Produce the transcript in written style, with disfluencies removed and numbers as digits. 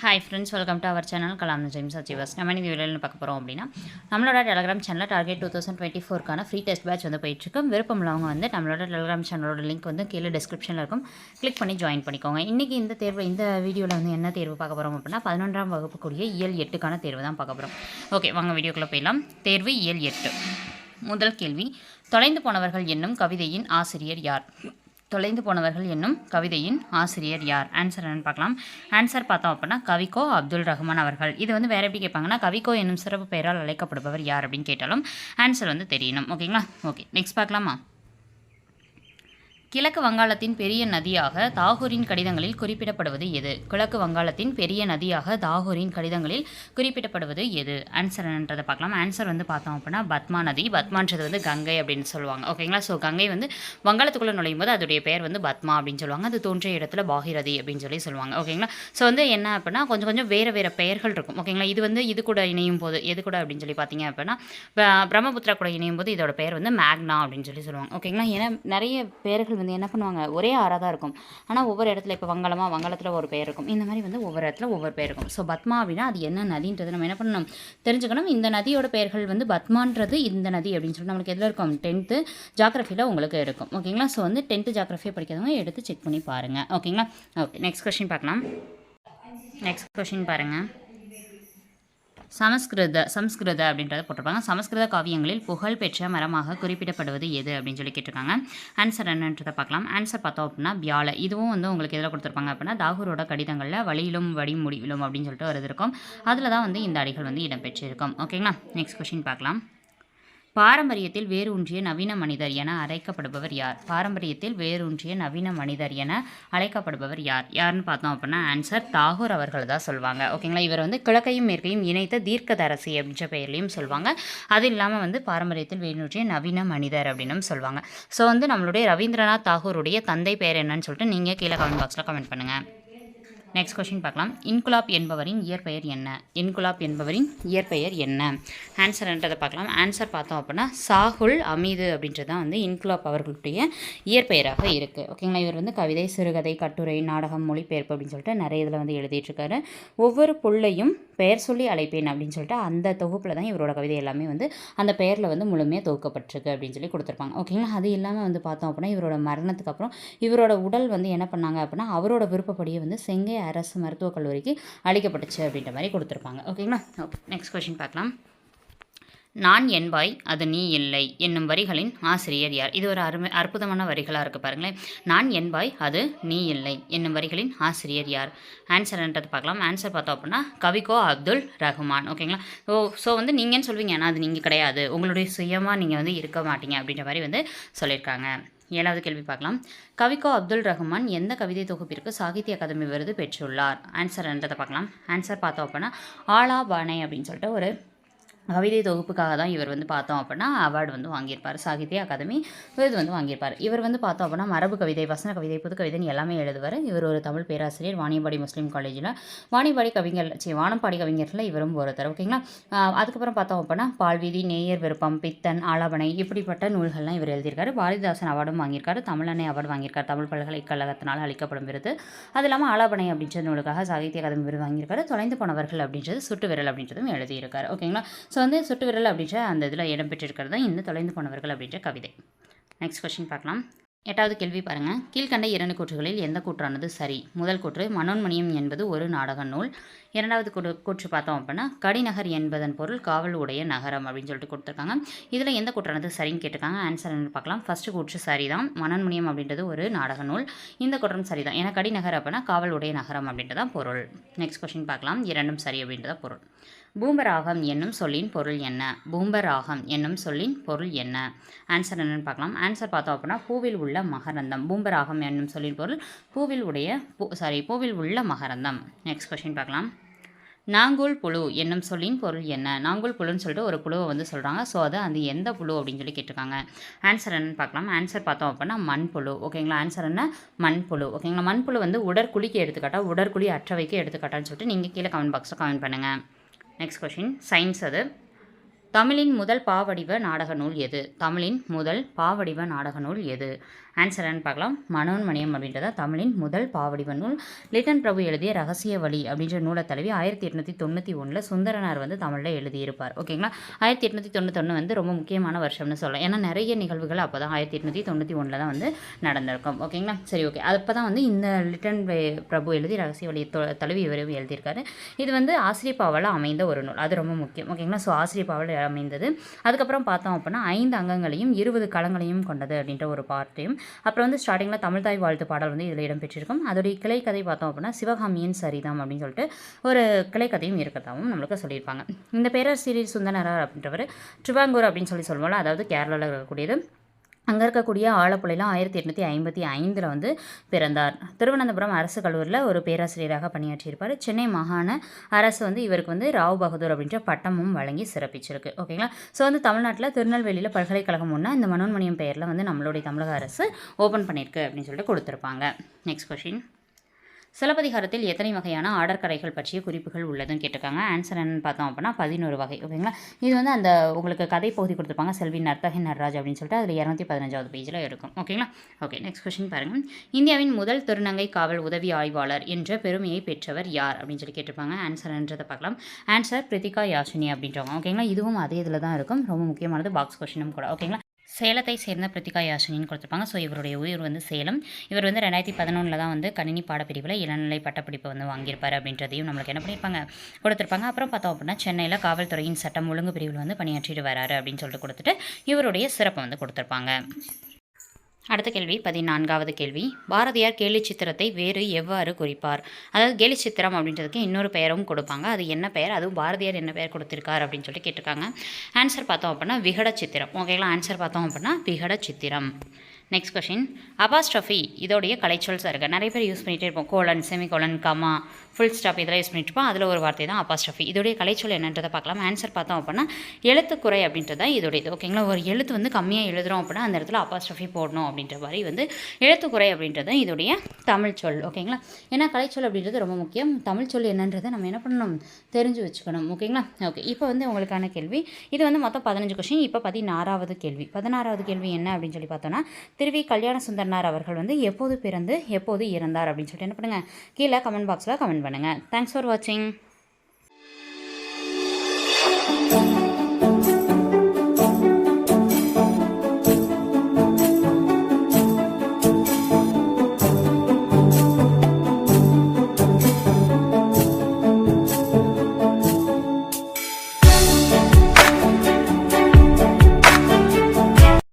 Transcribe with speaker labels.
Speaker 1: Hi friends, welcome to our channel Kalam James achievers. நம்ம இந்த வீடியோவில் பார்க்க போகிறோம் அப்படின்னா, நம்மளோட டெலிகிராம் சேனலில் டார்கெட் 2024க்கான ஃப்ரீ டெஸ்ட் பேட்ச் வந்து போயிட்டுருக்கும். விருப்பம் உள்ளவங்க வந்து நம்மளோட டெலிகிராம் சேனலோட லிங்க் வந்து கீழே டிஸ்கிரிப்ஷனில் இருக்கும், கிளிக் பண்ணி ஜாயின் பண்ணிக்கோங்க. இன்றைக்கி இந்த வீடியோவில் வந்து என்ன தேர்வு பார்க்க போகிறோம் அப்படின்னா, 11ஆம் வகுப்புக்குரிய இயல் 8க்கான தேர்வு தான் பார்க்க போகிறோம். ஓகே, வாங்க வீடியோக்குள்ளே போயிடலாம். தேர்வு இயல் 8. முதல் கேள்வி, தொலைந்து போனவர்கள் என்னும் கவிதையின் ஆசிரியர் யார்? தொலைந்து போனவர்கள் என்னும் கவிதையின் ஆசிரியர் யார்? ஆன்சர் என்னன்னு பார்க்கலாம். ஆன்சர் பார்த்தோம் அப்படின்னா கவிக்கோ அப்துல் ரஹ்மான் அவர்கள். இது வந்து வேறு எப்படி கேட்பாங்கன்னா, கவிக்கோ என்னும் சிறப்பு பெயரால் அழைக்கப்படுபவர் யார் அப்படின்னு கேட்டாலும் ஆன்சர் வந்து தெரியணும். ஓகேங்களா? ஓகே, நெக்ஸ்ட் பார்க்கலாமா? கிழக்கு வங்காளத்தின் பெரிய நதியாக தாகூரின் கடிதங்களில் குறிப்பிடப்படுவது எது? கிழக்கு வங்காளத்தின் பெரிய நதியாக தாகூரின் கடிதங்களில் குறிப்பிடப்படுவது எது? ஆன்சர் என்னன்றதை பார்க்கலாம். ஆன்சர் வந்து பார்த்தோம் அப்படின்னா பத்மா நதி. பத்மான்றது வந்து கங்கை அப்படின்னு சொல்லுவாங்க. ஓகேங்களா? ஸோ கங்கை வந்து வங்காளத்துக்குள்ளே நுழையும் போது அதோடைய பெயர் வந்து பத்மா அப்படின்னு சொல்லுவாங்க. அது தோன்றிய இடத்துல பாகிரதி அப்படின்னு சொல்லுவாங்க. ஓகேங்களா? ஸோ வந்து என்ன அப்படின்னா கொஞ்சம் வேறு பெயர்கள் இருக்கும். ஓகேங்களா? இது வந்து இது கூட இணையும் போது எது கூட அப்படின்னு சொல்லி பார்த்தீங்க அப்படின்னா, பிரம்மபுத்திரா கூட இணையும் போது இதோட பெயர் வந்து மேக்னா அப்படின்னு சொல்லுவாங்க. ஓகேங்களா? ஏன்னா நிறைய பெயர்கள் வந்து என்ன பண்ணுவாங்க, ஒரே ஆறாக தான் இருக்கும். ஆனால் ஒவ்வொரு இடத்துல இப்போ வங்காளத்தில் ஒரு பெயர் இருக்கும். இந்த மாதிரி வந்து ஒவ்வொரு இடத்துல ஒவ்வொரு பெயர் இருக்கும். ஸோ பத்மா அப்படின்னா அது என்ன நதின்றது நம்ம என்ன பண்ணணும், தெரிஞ்சுக்கணும். இந்த நதியோட பெயர்கள் வந்து பத்மான்றது இந்த நதி அப்படின்னு சொல்லி நம்மளுக்கு எதில் இருக்கும், 10th ஜியாகிரஃபியில் உங்களுக்கு இருக்கும். ஓகேங்களா? ஸோ வந்து 10th ஜியாகிரஃபியை படிக்கிறவங்க எடுத்து செக் பண்ணி பாருங்கள். ஓகேங்களா? ஓகே, நெக்ஸ்ட் கொஸ்டின் பார்க்கலாம். நெக்ஸ்ட் கொஸ்டின் பாருங்கள். சமஸ்கிருத அப்படின்றத போட்டிருப்பாங்க. சமஸ்கிருத காவியங்களில் புகழ் பெற்ற மரமாக குறிப்பிடப்படுவது எது அப்படின்னு சொல்லி கேட்டிருக்காங்க. ஆன்சர் என்னன்றதை பார்க்கலாம். ஆன்சர் பார்த்தோம் அப்படின்னா பியாலை. இதுவும் வந்து உங்களுக்கு எதில் கொடுத்துருப்பாங்க அப்படின்னா, தாகூரோட கடிதங்களில் வழியிலும் வடி முடிவிலும் அப்படின்னு சொல்லிட்டு வருது இருக்கும். அதில் தான் வந்து இந்த அடிகள் வந்து இடம்பெற்றிருக்கும். ஓகேங்களா? நெக்ஸ்ட் கொஸ்டின் பார்க்கலாம். பாரம்பரியத்தில் வேரூன்றிய நவீன மனிதர் என அழைக்கப்படுபவர் யார்? பாரம்பரியத்தில் வேரூன்றிய நவீன மனிதர் என அழைக்கப்படுபவர் யார்? யாருன்னு பார்த்தோம் அப்படின்னா ஆன்சர் தாகூர் அவர்கள் தான் சொல்லுவாங்க. ஓகேங்களா? இவர் வந்து கிழக்கையும் மேற்கையும் இணைத்த தீர்க்கதரசி அப்படின்ற பெயர்லையும் சொல்லுவாங்க. அது இல்லாமல் வந்து பாரம்பரியத்தில் வேரூன்றிய நவீன மனிதர் அப்படின்னு சொல்லுவாங்க. ஸோ வந்து நம்மளுடைய ரவீந்திரநாத் தாகூருடைய தந்தை பெயர் என்னன்னு சொல்லிட்டு நீங்கள் கீழே கமெண்ட் பாக்ஸில் கமெண்ட் பண்ணுங்கள். நெக்ஸ்ட் கொஸ்டின் பார்க்கலாம். இன்குலாப் என்பவரின் இயற்பெயர் என்ன? இன்குலாப் என்பவரின் இயற்பெயர் என்ன? ஆன்சர் என்றதை பார்க்கலாம். ஆன்சர் பார்த்தோம் அப்படின்னா சாகுல் அமீது அப்படின்றது தான் வந்து இன்குலாப் அவர்களுடைய இயற்பெயராக இருக்குது. ஓகேங்களா? இவர் வந்து கவிதை, சிறுகதை, கட்டுரை, நாடகம், மொழிபெயர்ப்பு அப்படின்னு சொல்லிட்டு நிறைய இதில் வந்து எழுதிட்டுருக்காரு. ஒவ்வொரு புள்ளையும் பெயர் சொல்லி அழைப்பேன் அப்படின்னு சொல்லிட்டு அந்த தொகுப்பில் தான் இவரோட கவிதை எல்லாமே வந்து அந்த பெயரில் வந்து முழுமையாக தொகுக்கப்பட்டிருக்கு அப்படின்னு சொல்லி கொடுத்துருப்பாங்க. ஓகேங்களா? அது இல்லாமல் வந்து பார்த்தோம் அப்படின்னா இவரோட மரணத்துக்கு அப்புறம் இவரோட உடல் வந்து என்ன பண்ணாங்க அப்படின்னா அவரோட விருப்பப்படியே வந்து செங்கை அரசு மருத்துவக் கல்லூரிக்கு அளிக்கப்பட்டுச்சு அப்படின்ற மாதிரி கொடுத்துருப்பாங்க. ஓகேங்களா? ஓகே, நெக்ஸ்ட் கொஸ்டின் பார்க்கலாம். நான் என்பாய் அது நீ இல்லை என்னும் வரிகளின் ஆசிரியர் யார்? இது ஒரு அற்புதமான வரிகளாக இருக்குது பாருங்களேன். நான் என்பாய் அது நீ இல்லை என்னும் வரிகளின் ஆசிரியர் யார்? ஆன்சர் என்றது பார்க்கலாம். ஆன்சர் பார்த்தோம் அப்படின்னா கவிக்கோ அப்துல் ரஹ்மான். ஓகேங்களா? ஸோ வந்து நீங்கன்னு சொல்வீங்க, ஆனால் அது நீங்கள் கிடையாது, உங்களுடைய சுயமாக நீங்கள் வந்து இருக்க மாட்டீங்க அப்படின்ற மாதிரி வந்து சொல்லியிருக்காங்க. 7வது கேள்வி பார்க்கலாம். கவிக்கோ அப்துல் ரஹ்மான் எந்த கவிதை தொகுப்பிற்கு சாகித்ய அகாதமி விருது பெற்றுள்ளார்? ஆன்சர் என்றதை பார்க்கலாம். ஆன்சர் பார்த்தோம் அப்படின்னா ஆலா பானை அப்படின்னு சொல்லிட்டு ஒரு கவிதை தொகுப்புக்காக தான் இவர் வந்து பார்த்தோம் அப்படின்னா அவார்டு வந்து வாங்கியிருப்பார். சாகித்ய அகாதமி விருது வந்து வாங்கியிருப்பார். இவர் வந்து பார்த்தோம் அப்படின்னா மரபு கவிதை, வசன கவிதை, புது கவிதைன்னு எல்லாமே எழுதுவார். இவர் ஒரு தமிழ் பேராசிரியர். வாணியம்பாடி முஸ்லீம் காலேஜில் வானம்பாடி கவிஞர்கள் இவரும் ஒருத்தர். ஓகேங்களா? அதுக்கப்புறம் பார்த்தோம் அப்படின்னா பால்வீதி, நேயர் விருப்பம், பித்தன், ஆலாபனை இப்படிப்பட்ட நூல்கள்லாம் இவர் எழுதியிருக்காரு. பாரதிதாசன் அவார்டும் வாங்கியிருக்காரு. தமிழனை அவார்டு வாங்கியிருக்காரு, தமிழ் பல்கலைக்கழகத்தினால் அளிக்கப்படும் விருது. அது இல்லாமல் ஆலாபனை அப்படின்ற நூலுக்காக சாகித்ய அகாதமி விருது வாங்கியிருக்காரு. தொலைந்து போனவர்கள் அப்படின்றது சுட்டு விரல் அப்படின்றதும் எழுதியிருக்காரு. ஓகேங்களா? ஸோ வந்து சுட்டு விரல் அப்படின்ற அந்த இதில் இடம்பெற்றிருக்கிறது தான் இந்த தொலைந்து போனவர்கள் அப்படின்ற கவிதை. நெக்ஸ்ட் கொஸ்டின் பார்க்கலாம். 8வது கேள்வி பாருங்கள். கீழ்கண்ட 2 கூற்றுகளில் எந்த கூற்றானது சரி? முதல் கூற்று, மனோன்மணியம் என்பது ஒரு நாடக நூல். 2வது கூற்று பார்த்தோம் அப்படின்னா கடிநகர் என்பதன் பொருள் காவல் உடைய நகரம் அப்படின்னு சொல்லிட்டு கொடுத்துருக்காங்க. இதில் எந்த கூற்றானது சரின்னு கேட்டிருக்காங்க. ஆன்சர் என்ன பார்க்கலாம். ஃபஸ்ட்டு கூற்று சரிதான். மனோன்மணியம் அப்படின்றது ஒரு நாடக நூல். இந்த கூற்றம் சரிதான். ஏன்னா கடிநகர் அப்படின்னா காவல் உடைய நகரம் அப்படின்றதான் பொருள். நெக்ஸ்ட் கொஸ்டின் பார்க்கலாம். இரண்டும் சரி அப்படின்றத பொருள். பூம்பராகம் என்னும் சொல்லின் பொருள் என்ன? பூம்பராகம் என்னும் சொல்லின் பொருள் என்ன? ஆன்சர் என்னன்னு பார்க்கலாம். ஆன்சர் பார்த்தோம் அப்படின்னா பூவில் உள்ள மகரந்தம். பூம்பராகம் என்னும் சொல்லின் பொருள் பூவில் உள்ள மகரந்தம். நெக்ஸ்ட் கொஸ்டின் பார்க்கலாம். நாங்கூல் புழு என்னும் சொல்லின் பொருள் என்ன? நாங்கூல் புழுன்னு சொல்லிட்டு ஒரு புழுவை வந்து சொல்கிறாங்க. ஸோ அது எந்த புழு அப்படின்னு சொல்லி கேட்டிருக்காங்க. ஆன்சர் என்னன்னு பார்க்கலாம். ஆன்சர் பார்த்தோம் அப்படின்னா மண்புழு. ஓகேங்களா? ஆன்சர் என்ன? மண்புழு. ஓகேங்களா? மண்புழு வந்து உடற்குழிக்கு எடுத்துக்காட்டா, உடற்குழி அற்றவைக்கு எடுத்துக்காட்டான்னு சொல்லிட்டு நீங்கள் கீழே கமெண்ட் பாக்ஸில் கமெண்ட் பண்ணுங்கள். Next question science. அது தமிழின் முதல் பாவடிவ நாடக நூல் எது? தமிழின் முதல் பாவடிவ நாடக நூல் எது? ஆன்சர் என்னன்னு பார்க்கலாம். மனோன்மணியம் அப்படின்றத தமிழின் முதல் பாவடிவ நூல். லிட்டன் பிரபு எழுதிய ரகசிய வழி அப்படின்ற நூலை தழுவி 1891 சுந்தரனார் வந்து தமிழில் எழுதியிருப்பார். ஓகேங்களா? 1891 வந்து ரொம்ப முக்கியமான வருஷம்னு சொல்லலாம். ஏன்னா நிறைய நிகழ்வுகள் அப்போ தான் 1891 தான் வந்து நடந்திருக்கும். ஓகேங்களா? சரி, ஓகே. அப்போ தான் வந்து இந்த லிட்டன் பிரபு எழுதி ரகசிய வழி தழுவி இவர் எழுதியிருக்காரு. இது வந்து ஆசிரியப்பாவால் அமைந்த ஒரு நூல். அது ரொம்ப முக்கியம். ஓகேங்களா? ஸோ ஆசிரியப்பாவால் அமைந்தது. அதுக்கப்புறம் பார்த்தோம் அப்படின்னா 5 அங்கங்களையும் 20 களங்களையும் கொண்டது அப்படின்ற ஒரு பார்ட்டையும், அப்புறம் வந்து ஸ்டார்டிங்கில் தமிழ்தாய் வாழ்த்து பாடல் வந்து இதில் இடம்பெற்றிருக்கும். அதோடைய கிளைக்கதை பார்த்தோம் அப்படின்னா சிவகாமியின் சரிதம் அப்படின்னு சொல்லிட்டு ஒரு கிளைக்கதையும் இருக்கிறதாகவும் நம்மளுக்கு சொல்லியிருப்பாங்க. இந்த பேரரசிரியர் சுந்தரனார் அப்படின்றவர் ட்ரிவாங்கூர் அப்படின்னு சொல்லுவோம்ல, அதாவது கேரளாவில் இருக்கக்கூடியது. அங்கே இருக்கக்கூடிய ஆலப்புழையில் 1855 வந்து பிறந்தார். திருவனந்தபுரம் அரசு கல்லூரியில் ஒரு பேராசிரியராக பணியாற்றியிருப்பார். சென்னை மாகாண அரசு வந்து இவருக்கு வந்து ராவ் பகதூர் அப்படின்ற பட்டமும் வழங்கி சிறப்பிச்சிருக்கு. ஓகேங்களா? ஸோ வந்து தமிழ்நாட்டில் திருநெல்வேலியில் பல்கலைக்கழகம் ஒன்று இந்த மனோன்மணியம் பெயரில் வந்து நம்மளுடைய தமிழக அரசு ஓப்பன் பண்ணியிருக்கு அப்படின்னு சொல்லிட்டு கொடுத்துருப்பாங்க. Next question. சிலப்பதிகாரத்தில் எத்தனை வகையான ஆடற்கரைகள் பற்றிய குறிப்புகள் உள்ளதுன்னு கேட்டிருக்காங்க. ஆன்சர் என்னன்னு பார்த்தோம் அப்படின்னா 11 வகை. ஓகேங்களா? இது வந்து அந்த உங்களுக்கு கதை பகுதி கொடுத்துருப்பாங்க, செல்வி நர்த்தகி நடராஜ் அப்படின்னு சொல்லிட்டு அதில் 215வது பேஜில் இருக்கும். ஓகேங்களா? ஓகே, நெக்ஸ்ட் கொஸ்டின் பாருங்கள். இந்தியாவின் முதல் திருநங்கை காவல் உதவி ஆய்வாளர் என்ற பெருமையை பெற்றவர் யார் அப்படின்னு சொல்லி கேட்டிருப்பாங்க. ஆன்சர்ன்றதை பார்க்கலாம். ஆன்சர் பிரித்திகா யாஷினி அப்படின்றவங்க. ஓகேங்களா? இதுவும் அதே இதில் தான் இருக்கும். ரொம்ப முக்கியமானது, பாக்ஸ் கொஸ்டினும் கூட. ஓகேங்களா? சேலத்தை சேர்ந்த பிரித்திகா யாஷினின்னு கொடுத்துருப்பாங்க. ஸோ இவருடைய ஊர் வந்து சேலம். இவர் வந்து 2011 தான் வந்து கணினி பாடப்பிரிவில் இளநிலை பட்டப்படிப்பு வந்து வாங்கியிருப்பார் அப்படின்றதையும் நம்மளுக்கு என்ன பண்ணியிருப்பாங்க கொடுத்துருப்பாங்க. அப்புறம் பார்த்தோம் அப்படின்னா சென்னையில் காவல்துறையின் சட்டம் ஒழுங்கு பிரிவில் வந்து பணியாற்றிட்டு வராரு அப்படின்னு சொல்லிட்டு கொடுத்துட்டு இவருடைய சிறப்பை வந்து கொடுத்துருப்பாங்க. அடுத்த கேள்வி 14வது கேள்வி. பாரதியார் கேலி சித்திரத்தை வேறு எவ்வாறு குறிப்பார்? அதாவது கேலி சித்திரம் அப்படின்றதுக்கு இன்னொரு பெயரும் கொடுப்பாங்க. அது என்ன பெயர், அதுவும் பாரதியார் என்ன பெயர் கொடுத்துருக்கார் அப்படின்னு சொல்லிட்டு கேட்டிருக்காங்க. ஆன்சர் பார்த்தோம் அப்படின்னா விகட சித்திரம். ஓகேங்களா? ஆன்சர் பார்த்தோம் அப்படின்னா விகட சித்திரம். Next question. அபாஸ்ட்ரஃபி இதோடைய கலைச்சொல் சாருங்க. நிறைய பேர் யூஸ் பண்ணிகிட்டே இருப்போம். Colon, semicolon, comma, full stop இதெல்லாம் யூஸ் பண்ணிட்டு இருப்போம். அதில் ஒரு வார்த்தை தான் அபாஸ்ட்ரஃபி. இதோடைய கலைச்சொல் என்னன்றதை பார்க்கலாம். ஆன்சர் பார்த்தோம் அப்படின்னா எழுத்துக்குறை அப்படின்றது தான் இதோடைய இது. ஓகேங்களா? ஒரு எழுத்து வந்து கம்மியாக எழுதுகிறோம் அப்படின்னா அந்த இடத்துல அபாஸ்ட்ரஃபி போடணும் அப்படின்ற மாதிரி வந்து எழுத்துக்குறை அப்படின்றது தான் இதோடைய தமிழ் சொல். ஓகேங்களா? ஏன்னா கலைச்சொல் அப்படின்றது ரொம்ப முக்கியம். தமிழ் சொல் என்னன்றதை நம்ம என்ன பண்ணணும், தெரிஞ்சு வச்சுக்கணும். ஓகேங்களா? ஓகே, இப்போ வந்து உங்களுக்கான கேள்வி. இது வந்து மொத்தம் 15 கொஸ்டின். இப்போ 16வது கேள்வி. 16வது கேள்வி என்ன அப்படின்னு சொல்லி பார்த்தோன்னா, திருவி கல்யாண சுந்தரனார் அவர்கள் வந்து எப்போது பிறந்து எப்போது இறந்தார் அப்படின்னு சொல்லிட்டு என்ன பண்ணுங்கள், கீழே கமெண்ட் பாக்ஸில் கமெண்ட் பண்ணுங்கள். தேங்க்ஸ் ஃபார் வாட்சிங்.